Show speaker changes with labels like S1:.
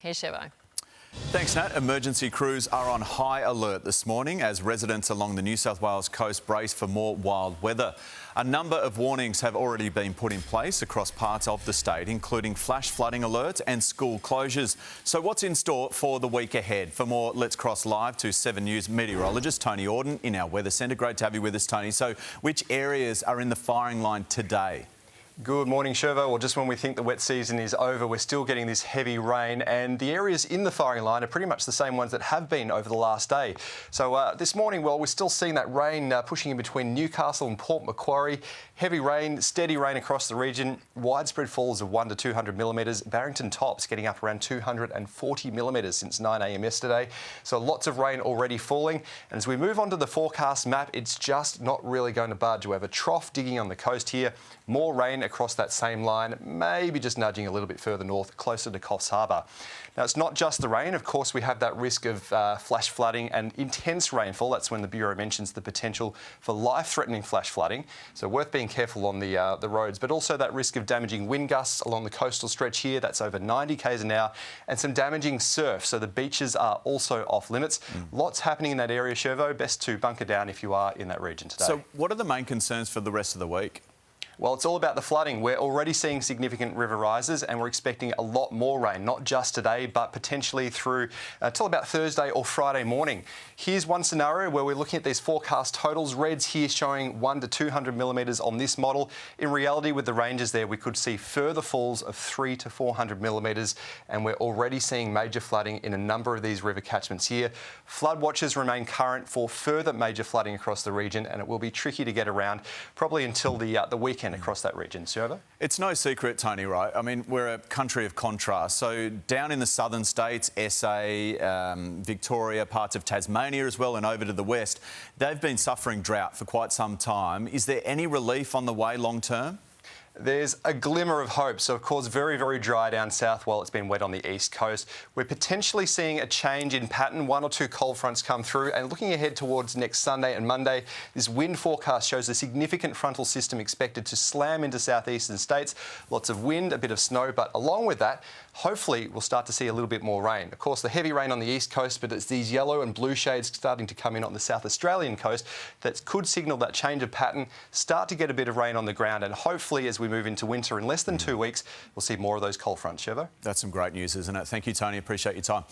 S1: Here's Chevo.
S2: Thanks, Nat. Emergency crews are on high alert this morning as residents along the New South Wales coast brace for more wild weather. A number of warnings have already been put in place across parts of the state, including flash flooding alerts and school closures. So what's in store for the week ahead? For more, let's cross live to 7 News meteorologist Tony Auden in our weather centre. Great to have you with us, Tony. So which areas are in the firing line today?
S3: Good morning, Shervo. Well, just when we think the wet season is over, we're still getting this heavy rain, and the areas in the firing line are pretty much the same ones that have been over the last day. So this morning, well, we're still seeing that rain pushing in between Newcastle and Port Macquarie. Heavy rain, steady rain across the region, widespread falls of 1 to 200 millimetres. Barrington tops getting up around 240 millimetres since 9 a.m. yesterday. So lots of rain already falling. And as we move on to the forecast map, it's just not really going to budge. We have a trough digging on the coast here, more rain across that same line, maybe just nudging a little bit further north, closer to Coffs Harbour. Now, it's not just the rain. Of course, we have that risk of flash flooding and intense rainfall. That's when the Bureau mentions the potential for life-threatening flash flooding. So worth being careful on the roads, but also that risk of damaging wind gusts along the coastal stretch here. That's over 90 k's an hour, and some damaging surf. So the beaches are also off limits. Lots happening in that area, Shervo. Best to bunker down if you are in that region today.
S2: So what are the main concerns for the rest of the week?
S3: Well, it's all about the flooding. We're already seeing significant river rises, and we're expecting a lot more rain, not just today, but potentially through till about Thursday or Friday morning. Here's one scenario where we're looking at these forecast totals. Reds here showing 1 to 200 millimetres on this model. In reality, with the ranges there, we could see further falls of 3 to 400 millimetres, and we're already seeing major flooding in a number of these river catchments here. Flood watches remain current for further major flooding across the region, and it will be tricky to get around probably until the weekend across that region. Shervo?
S2: It's no secret, Tony, right? I mean, we're a country of contrast. So down in the southern states, SA, Victoria, parts of Tasmania as well, and over to the west, they've been suffering drought for quite some time. Is there any relief on the way long term?
S3: There's a glimmer of hope. So, of course, very, very dry down south while it's been wet on the east coast. We're potentially seeing a change in pattern. 1 or 2 cold fronts come through. And looking ahead towards next Sunday and Monday, this wind forecast shows a significant frontal system expected to slam into southeastern states. Lots of wind, a bit of snow, but along with that, hopefully we'll start to see a little bit more rain. Of course, the heavy rain on the east coast, but it's these yellow and blue shades starting to come in on the South Australian coast that could signal that change of pattern, start to get a bit of rain on the ground, and hopefully as we move into winter in less than 2 weeks, we'll see more of those cold fronts, Shervo.
S2: That's some great news, isn't it? Thank you, Tony. Appreciate your time.